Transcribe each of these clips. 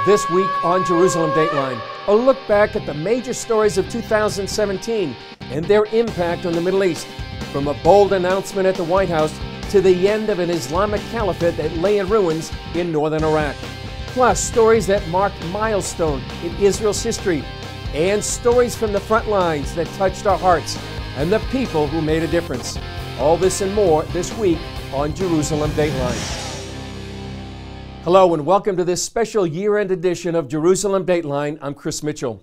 This week on Jerusalem Dateline, a look back at the major stories of 2017 and their impact on the Middle East, from a bold announcement at the White House to the end of an Islamic caliphate that lay in ruins in northern Iraq. Plus, stories that marked milestone in Israel's history, and stories from the front lines that touched our hearts and the people who made a difference. All this and more this week on Jerusalem Dateline. Hello and welcome to this special year-end edition of Jerusalem Dateline. I'm Chris Mitchell.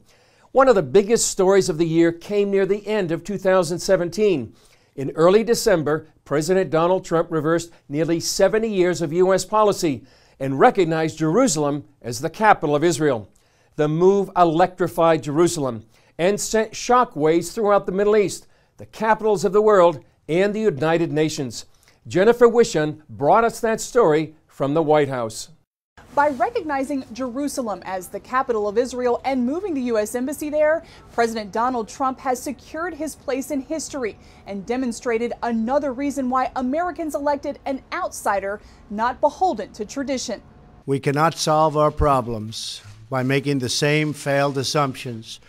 One of the biggest stories of the year came near the end of 2017. In early December, President Donald Trump reversed nearly 70 years of U.S. policy and recognized Jerusalem as the capital of Israel. The move electrified Jerusalem and sent shockwaves throughout the Middle East, the capitals of the world, and the United Nations. Jennifer Wishon brought us that story from the White House. By recognizing Jerusalem as the capital of Israel and moving the U.S. Embassy there, President Donald Trump has secured his place in history and demonstrated another reason why Americans elected an outsider not beholden to tradition. We cannot solve our problems by making the same failed assumptions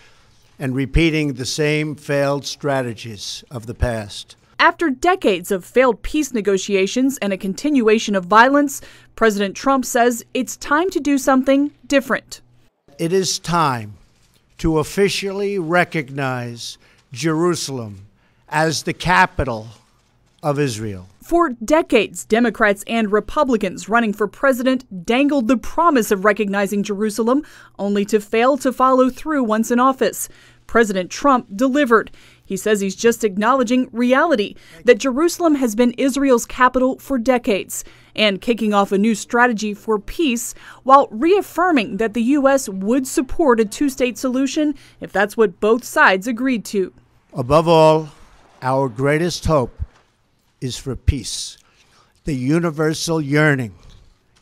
and repeating the same failed strategies of the past. After decades of failed peace negotiations and a continuation of violence, President Trump says it's time to do something different. It is time to officially recognize Jerusalem as the capital of Israel. For decades, Democrats and Republicans running for president dangled the promise of recognizing Jerusalem, only to fail to follow through once in office. President Trump delivered. He says he's just acknowledging reality, that Jerusalem has been Israel's capital for decades, and kicking off a new strategy for peace while reaffirming that the U.S. would support a two-state solution if that's what both sides agreed to. Above all, our greatest hope is for peace, the universal yearning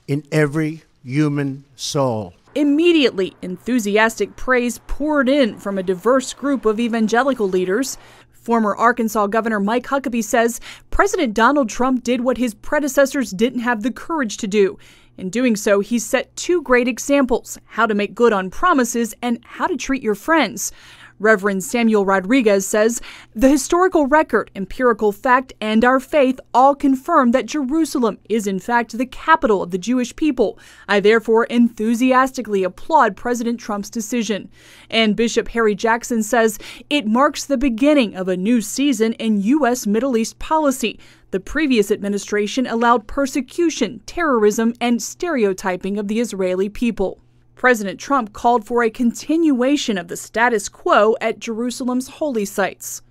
in every human soul. Immediately, enthusiastic praise poured in from a diverse group of evangelical leaders. Former Arkansas Governor Mike Huckabee says President Donald Trump did what his predecessors didn't have the courage to do. In doing so, he set two great examples: how to make good on promises and how to treat your friends. Reverend Samuel Rodriguez says the historical record, empirical fact, and our faith all confirm that Jerusalem is in fact the capital of the Jewish people. I therefore enthusiastically applaud President Trump's decision. And Bishop Harry Jackson says it marks the beginning of a new season in U.S. Middle East policy. The previous administration allowed persecution, terrorism, and stereotyping of the Israeli people. President Trump called for a continuation of the status quo at Jerusalem's holy sites.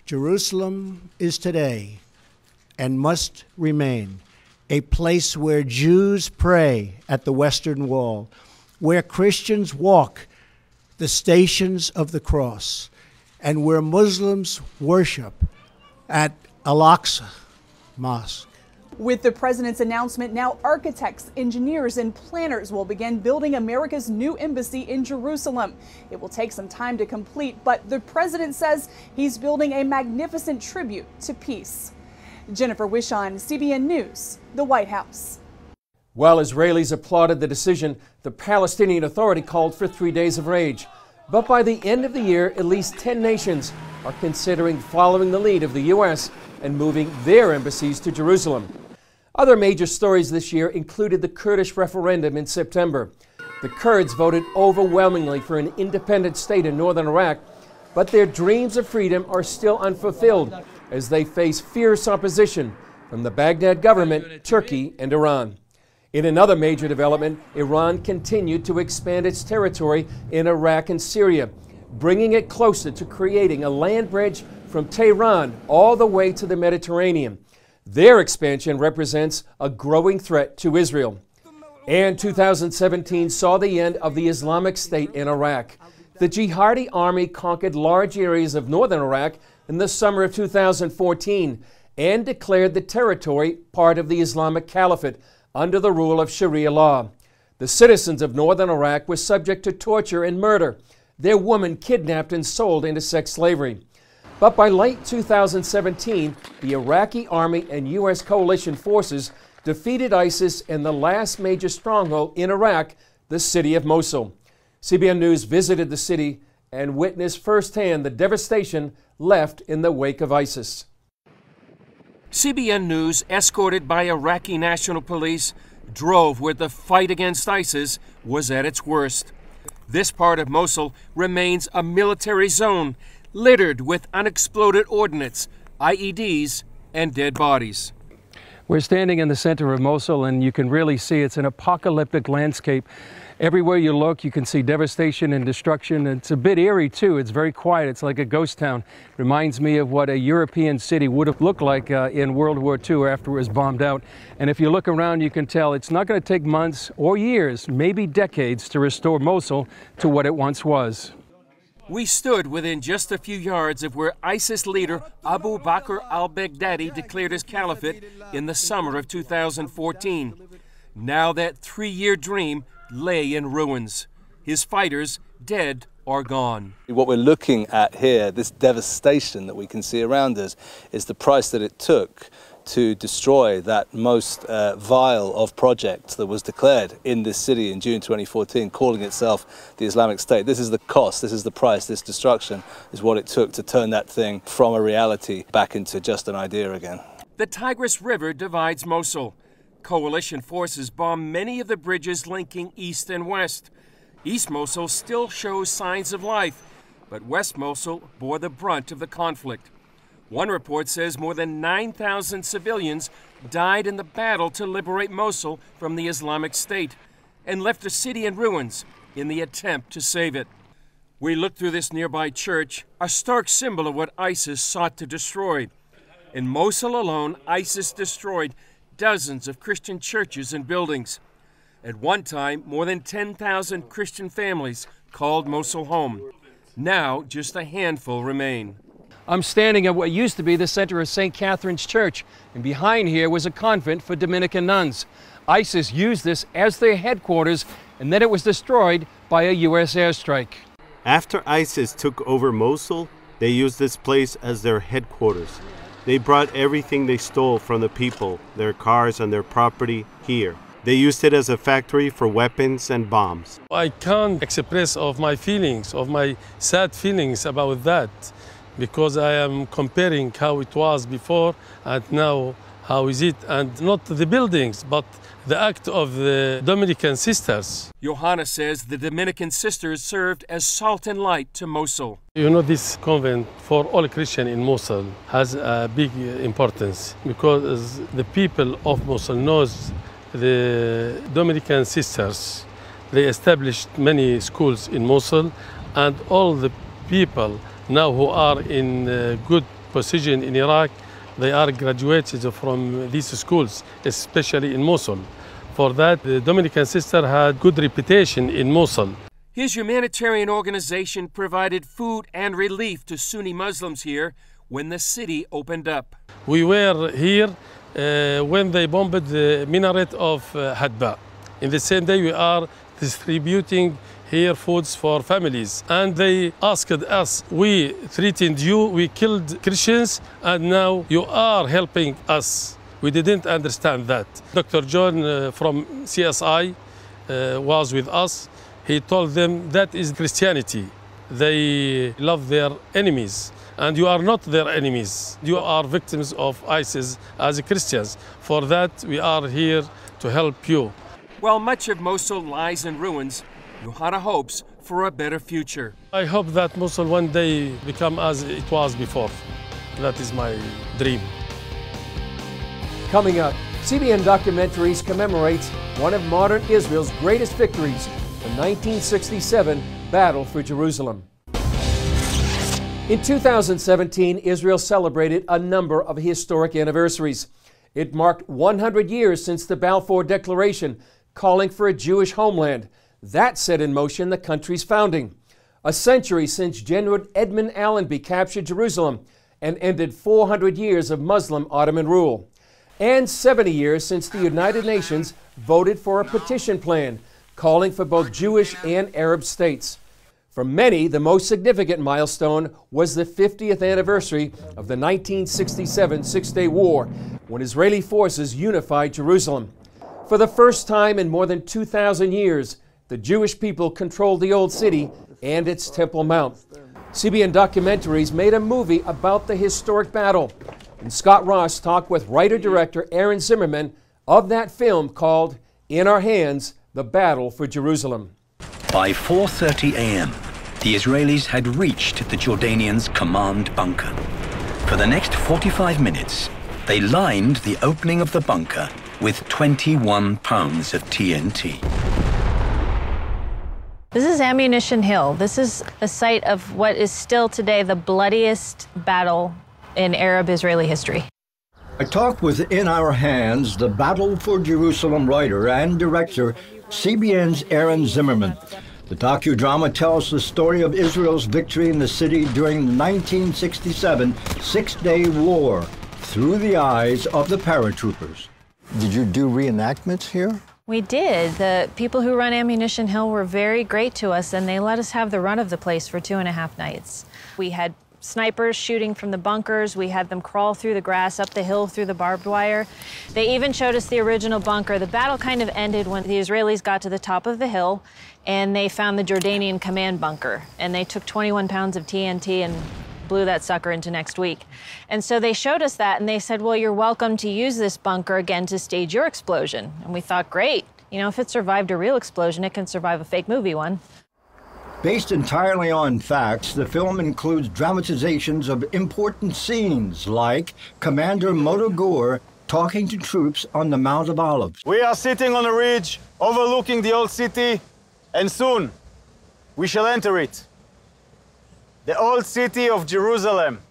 Jerusalem is today and must remain a place where Jews pray at the Western Wall, where Christians walk the stations of the cross, and where Muslims worship at Al-Aqsa Mosque. With the president's announcement, now architects, engineers, and planners will begin building America's new embassy in Jerusalem. It will take some time to complete, but the president says he's building a magnificent tribute to peace. Jennifer Wishon, CBN News, the White House. While Israelis applauded the decision, the Palestinian Authority called for 3 days of rage. But by the end of the year, at least 10 nations are considering following the lead of the U.S. and moving their embassies to Jerusalem. Other major stories this year included the Kurdish referendum in September. The Kurds voted overwhelmingly for an independent state in northern Iraq, but their dreams of freedom are still unfulfilled as they face fierce opposition from the Baghdad government, Turkey, and Iran. In another major development, Iran continued to expand its territory in Iraq and Syria, bringing it closer to creating a land bridge from Tehran all the way to the Mediterranean. Their expansion represents a growing threat to Israel. And 2017 saw the end of the Islamic State in Iraq. The jihadi army conquered large areas of northern Iraq in the summer of 2014 and declared the territory part of the Islamic Caliphate under the rule of Sharia law. The citizens of northern Iraq were subject to torture and murder, their women kidnapped and sold into sex slavery. But by late 2017, the Iraqi army and U.S. coalition forces defeated ISIS in the last major stronghold in Iraq the city of Mosul. CBN News visited the city and witnessed firsthand the devastation left in the wake of ISIS. CBN News, escorted by Iraqi National Police, drove where the fight against ISIS was at its worst. This part of Mosul remains a military zone, littered with unexploded ordnance, IEDs, and dead bodies. We're standing in the center of Mosul, and you can really see it's an apocalyptic landscape. Everywhere you look, you can see devastation and destruction. It's a bit eerie, too. It's very quiet. It's like a ghost town. Reminds me of what a European city would have looked like in World War II after it was bombed out. And if you look around, you can tell it's not going to take months or years, maybe decades, to restore Mosul to what it once was. We stood within just a few yards of where ISIS leader Abu Bakr al-Baghdadi declared his caliphate in the summer of 2014. Now that three-year dream lay in ruins. His fighters, dead or gone. What we're looking at here, this devastation that we can see around us, is the price that it took to destroy that most vile of projects that was declared in this city in June 2014, calling itself the Islamic State. This is the cost, this is the price, this destruction is what it took to turn that thing from a reality back into just an idea again. The Tigris River divides Mosul. Coalition forces bomb many of the bridges linking east and west. East Mosul still shows signs of life, but West Mosul bore the brunt of the conflict. One report says more than 9,000 civilians died in the battle to liberate Mosul from the Islamic State and left the city in ruins in the attempt to save it. We looked through this nearby church, a stark symbol of what ISIS sought to destroy. In Mosul alone, ISIS destroyed dozens of Christian churches and buildings. At one time, more than 10,000 Christian families called Mosul home. Now, just a handful remain. I'm standing at what used to be the center of St. Catherine's Church, and behind here was a convent for Dominican nuns. ISIS used this as their headquarters, and then it was destroyed by a U.S. airstrike. After ISIS took over Mosul, they used this place as their headquarters. They brought everything they stole from the people, their cars and their property, here. They used it as a factory for weapons and bombs. I can't express of my feelings, of my sad feelings about that, because I am comparing how it was before and now how is it, and not the buildings, but the act of the Dominican sisters. Johanna says the Dominican sisters served as salt and light to Mosul. You know, this convent for all Christians in Mosul has a big importance because the people of Mosul knows the Dominican sisters. They established many schools in Mosul, and all the people now who are in good position in Iraq, they are graduated from these schools, especially in Mosul. For that, the Dominican sister had good reputation in Mosul. His humanitarian organization provided food and relief to Sunni Muslims here when the city opened up. We were here when they bombed the minaret of Hadba. In the same day, we are distributing here foods for families. And they asked us, we threatened you, we killed Christians, and now you are helping us. We didn't understand that. Dr. John from CSI was with us. He told them that is Christianity. They love their enemies, and you are not their enemies. You are victims of ISIS as Christians. For that, we are here to help you. While much of Mosul lies in ruins, Johanna hopes for a better future. I hope that Mosul one day become as it was before. That is my dream. Coming up, CBN Documentaries commemorates one of modern Israel's greatest victories, the 1967 Battle for Jerusalem. In 2017, Israel celebrated a number of historic anniversaries. It marked 100 years since the Balfour Declaration, calling for a Jewish homeland. That set in motion the country's founding. A century since General Edmund Allenby captured Jerusalem and ended 400 years of Muslim Ottoman rule. And 70 years since the United Nations voted for a petition plan calling for both Jewish and Arab states. For many, the most significant milestone was the 50th anniversary of the 1967 Six-Day War, when Israeli forces unified Jerusalem. For the first time in more than 2,000 years, the Jewish people controlled the Old City and its Temple Mount. CBN Documentaries made a movie about the historic battle. And Scott Ross talked with writer-director Aaron Zimmerman of that film called In Our Hands, The Battle for Jerusalem. By 4:30 a.m., the Israelis had reached the Jordanians' command bunker. For the next 45 minutes, they lined the opening of the bunker with 21 pounds of TNT. This is Ammunition Hill. This is a site of what is still today the bloodiest battle in Arab-Israeli history. I talked with In Our Hands, the Battle for Jerusalem writer and director, CBN's Aaron Zimmerman. The docudrama tells the story of Israel's victory in the city during the 1967 Six-Day War through the eyes of the paratroopers. Did you do reenactments here? We did. The people who run Ammunition Hill were very great to us, and they let us have the run of the place for 2.5 nights. We had snipers shooting from the bunkers. We had them crawl through the grass, up the hill, through the barbed wire. They even showed us the original bunker. The battle kind of ended when the Israelis got to the top of the hill, and they found the Jordanian command bunker. And they took 21 pounds of TNT and blew that sucker into next week. And so they showed us that, and they said, well, you're welcome to use this bunker again to stage your explosion. And we thought, great. You know, if it survived a real explosion, it can survive a fake movie one. Based entirely on facts, the film includes dramatizations of important scenes like Commander Motor talking to troops on the Mount of Olives. We are sitting on a ridge overlooking the old city, and soon we shall enter it. The old city of Jerusalem,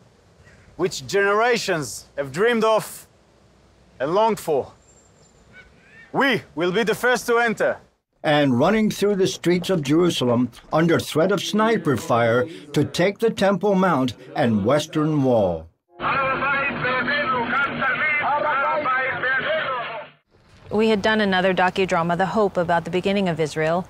which generations have dreamed of and longed for. We will be the first to enter. And running through the streets of Jerusalem under threat of sniper fire to take the Temple Mount and Western Wall. We had done another docudrama, The Hope, about the beginning of Israel.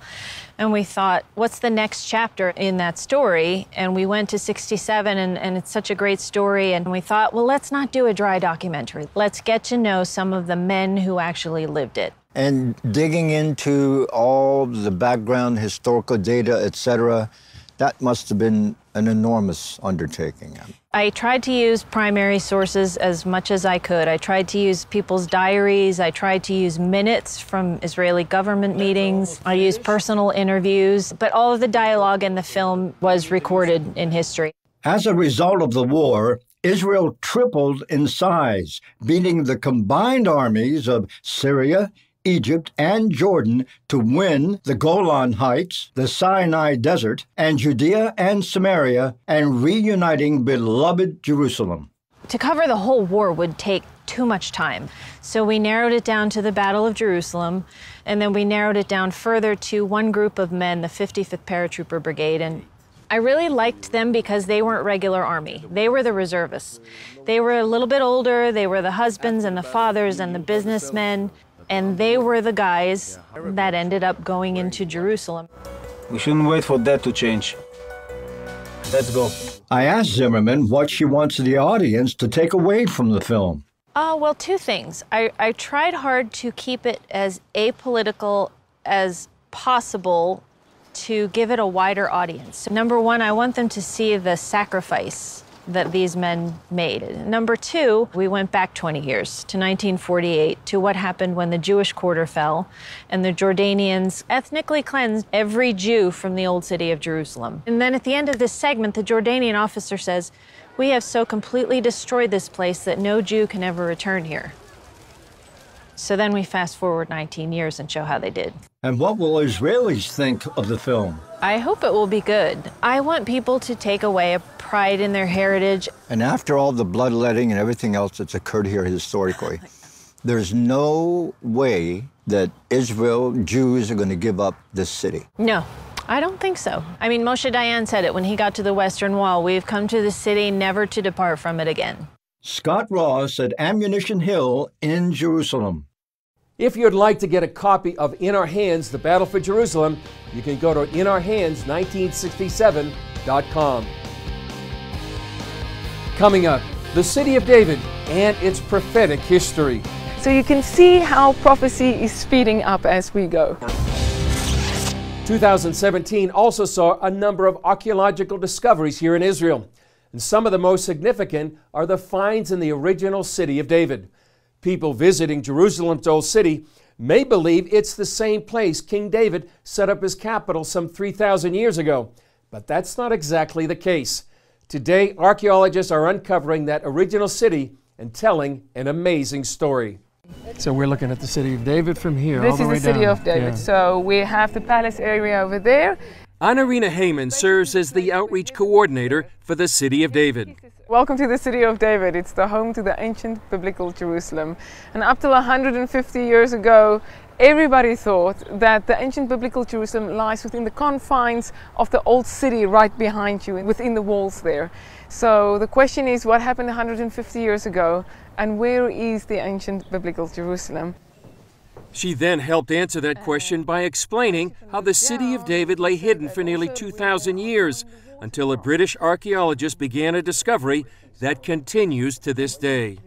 And we thought, what's the next chapter in that story? And we went to 67, and it's such a great story. And we thought, well, let's not do a dry documentary. Let's get to know some of the men who actually lived it. And digging into all the background, historical data, etc., that must have been an enormous undertaking. I tried to use primary sources as much as I could. I tried to use people's diaries. I tried to use minutes from Israeli government meetings. I used personal interviews, but all of the dialogue in the film was recorded in history. As a result of the war, Israel tripled in size, beating the combined armies of Syria, Egypt, and Jordan to win the Golan Heights, the Sinai Desert, and Judea and Samaria, and reuniting beloved Jerusalem. To cover the whole war would take too much time. So we narrowed it down to the Battle of Jerusalem, and then we narrowed it down further to one group of men, the 55th Paratrooper Brigade. And I really liked them because they weren't regular army. They were the reservists. They were a little bit older. They were the husbands and the fathers and the businessmen. And they were the guys that ended up going into Jerusalem. We shouldn't wait for that to change. Let's go. I asked Zimmerman what she wants the audience to take away from the film. Well, two things. I tried hard to keep it as apolitical as possible to give it a wider audience. Number one, I want them to see the sacrifice that these men made. Number two, we went back 20 years to 1948 to what happened when the Jewish quarter fell and the Jordanians ethnically cleansed every Jew from the old city of Jerusalem. And then at the end of this segment, the Jordanian officer says, "We have so completely destroyed this place that no Jew can ever return here." So then we fast forward 19 years and show how they did. And what will Israelis think of the film? I hope it will be good. I want people to take away a pride in their heritage. And after all the bloodletting and everything else that's occurred here historically, there's no way that Israel, Jews are going to give up this city. No, I don't think so. I mean, Moshe Dayan said it when he got to the Western Wall. We've come to the city never to depart from it again. Scott Ross at Ammunition Hill in Jerusalem. If you'd like to get a copy of In Our Hands, The Battle for Jerusalem, you can go to inourhands1967.com. Coming up, the City of David and its prophetic history. So you can see how prophecy is speeding up as we go. 2017 also saw a number of archaeological discoveries here in Israel. And some of the most significant are the finds in the original city of David. People visiting Jerusalem's old city may believe it's the same place King David set up his capital some 3,000 years ago. But that's not exactly the case. Today, archaeologists are uncovering that original city and telling an amazing story. So we're looking at the city of David from here. This is the city of David. Yeah. So we have the palace area over there. Anna-Rina Heyman serves as the outreach coordinator for the city of David. Welcome to the city of David. It's the home to the ancient biblical Jerusalem. And up till 150 years ago, everybody thought that the ancient biblical Jerusalem lies within the confines of the old city right behind you, within the walls there. So the question is, what happened 150 years ago, and where is the ancient biblical Jerusalem? She then helped answer that question by explaining how the city of David lay hidden for nearly 2,000 years, until a British archaeologist began a discovery that continues to this day.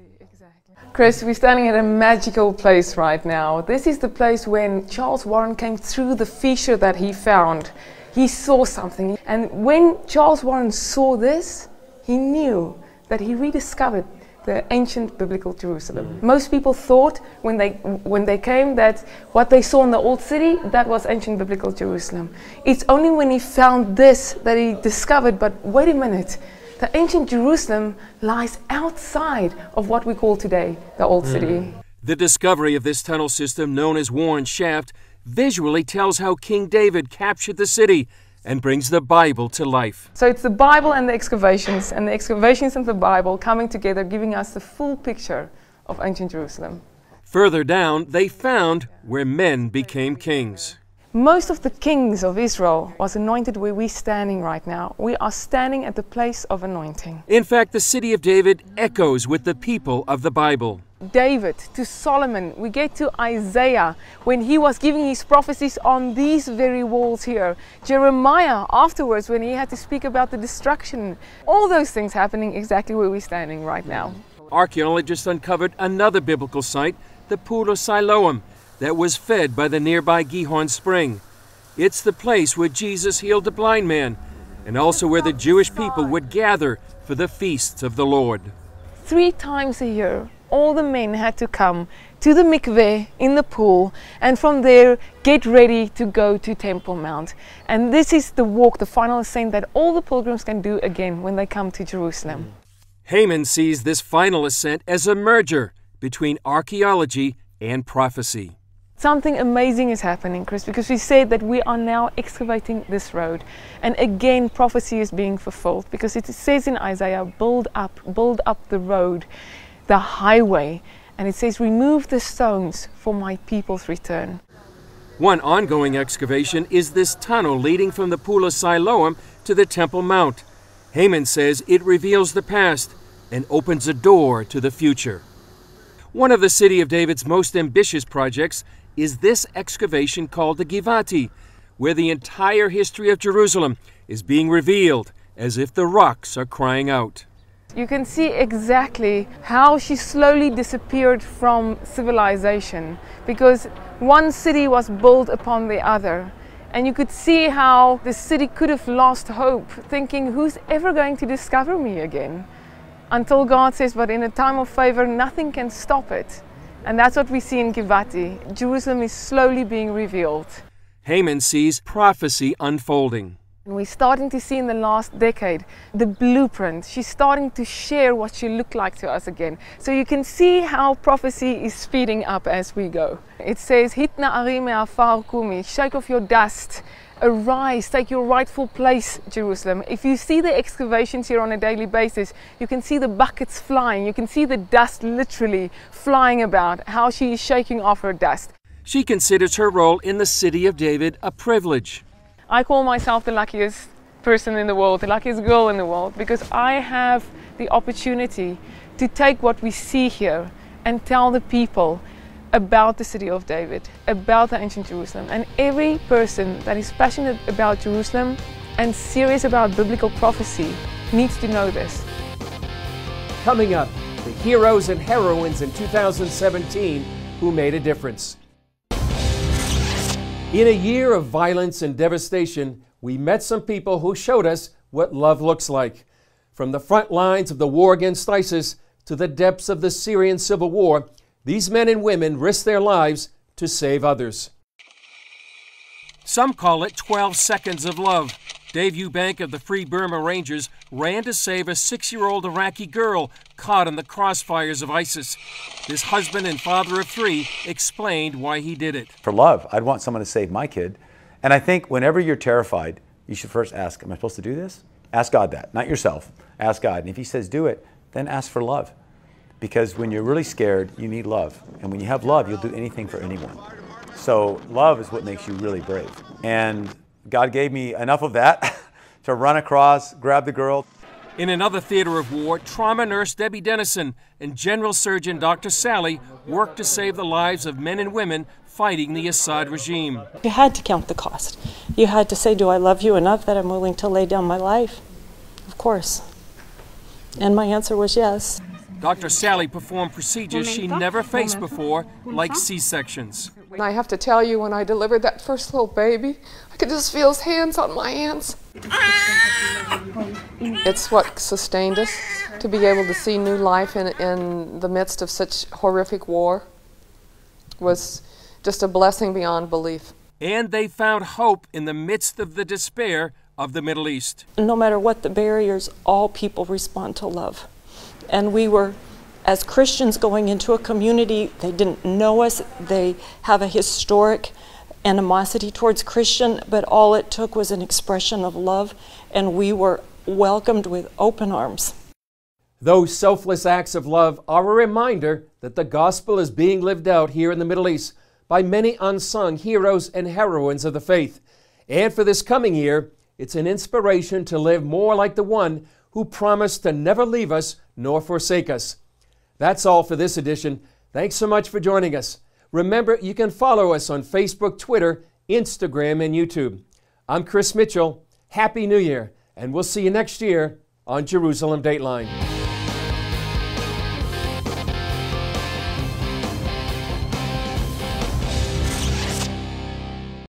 Chris, we're standing at a magical place right now. This is the place when Charles Warren came through the fissure that he found. He saw something, and when Charles Warren saw this, he knew that he rediscovered the ancient biblical Jerusalem. Most people thought when they came that what they saw in the old city, that was ancient biblical Jerusalem. It's only when he found this that he discovered, but wait a minute, the ancient Jerusalem lies outside of what we call today the old city. The discovery of this tunnel system, known as Warren Shaft, visually tells how King David captured the city and brings the Bible to life. So it's the Bible and the excavations and the Bible coming together, giving us the full picture of ancient Jerusalem. Further down, they found where men became kings. Most of the kings of Israel was anointed where we're standing right now. We are standing at the place of anointing. In fact, the city of David echoes with the people of the Bible. David to Solomon, we get to Isaiah when he was giving his prophecies on these very walls here. Jeremiah afterwards when he had to speak about the destruction. All those things happening exactly where we're standing right now. Archaeologists uncovered another biblical site, the Pool of Siloam, that was fed by the nearby Gihon spring. It's the place where Jesus healed the blind man, and also where the Jewish people would gather for the feasts of the Lord. 3 times a year, all the men had to come to the mikveh in the pool, and from there get ready to go to Temple Mount. And this is the walk, the final ascent that all the pilgrims can do again when they come to Jerusalem. Heyman sees this final ascent as a merger between archaeology and prophecy. Something amazing is happening, Chris, because we said that we are now excavating this road. And again, prophecy is being fulfilled, because it says in Isaiah, build up the road, the highway. And it says, remove the stones for my people's return. One ongoing excavation is this tunnel leading from the Pool of Siloam to the Temple Mount. Heyman says it reveals the past and opens a door to the future. One of the city of David's most ambitious projects is this excavation called the Givati, where the entire history of Jerusalem is being revealed as if the rocks are crying out. You can see exactly how she slowly disappeared from civilization, because one city was built upon the other. And you could see how the city could have lost hope, thinking, who's ever going to discover me again? Until God says, but in a time of favor, nothing can stop it. And that's what we see in Givati. Jerusalem is slowly being revealed. Heyman sees prophecy unfolding. And we're starting to see in the last decade the blueprint. She's starting to share what she looked like to us again. So you can see how prophecy is speeding up as we go. It says, Hit na'ari me'afar kumi, shake off your dust. Arise, take your rightful place, Jerusalem. If you see the excavations here on a daily basis, you can see the buckets flying. You can see the dust literally flying about, how she is shaking off her dust. She considers her role in the city of David a privilege. I call myself the luckiest person in the world, the luckiest girl in the world, because I have the opportunity to take what we see here and tell the people about the city of David, about the ancient Jerusalem. And every person that is passionate about Jerusalem and serious about biblical prophecy needs to know this. Coming up, the heroes and heroines in 2017 who made a difference. In a year of violence and devastation, we met some people who showed us what love looks like. From the front lines of the war against ISIS to the depths of the Syrian civil war, these men and women risked their lives to save others. Some call it 12 seconds of love. Dave Eubank of the Free Burma Rangers ran to save a 6-year-old Iraqi girl caught in the crossfires of ISIS. This husband and father of 3 explained why he did it. For love, I'd want someone to save my kid. And I think whenever you're terrified, you should first ask, am I supposed to do this? Ask God that, not yourself. Ask God. And if he says do it, then ask for love. Because when you're really scared, you need love. And when you have love, you'll do anything for anyone. So love is what makes you really brave. And God gave me enough of that to run across, grab the girl. In another theater of war, trauma nurse Debbie Dennison and general surgeon Dr. Sally worked to save the lives of men and women fighting the Assad regime. You had to count the cost. You had to say, do I love you enough that I'm willing to lay down my life? Of course. And my answer was yes. Dr. Sally performed procedures she never faced before, like C-sections. I have to tell you, when I delivered that first little baby, I could just feel his hands on my hands. It's what sustained us, to be able to see new life in the midst of such horrific war was just a blessing beyond belief. And they found hope in the midst of the despair of the Middle East. No matter what the barriers, all people respond to love. And we were, as Christians, going into a community, they didn't know us, they have a historic animosity towards Christian, but all it took was an expression of love, and we were welcomed with open arms. Those selfless acts of love are a reminder that the gospel is being lived out here in the Middle East by many unsung heroes and heroines of the faith. And for this coming year, it's an inspiration to live more like the one who promised to never leave us nor forsake us. That's all for this edition. Thanks so much for joining us. Remember, you can follow us on Facebook, Twitter, Instagram, and YouTube. I'm Chris Mitchell. Happy New Year, and we'll see you next year on Jerusalem Dateline.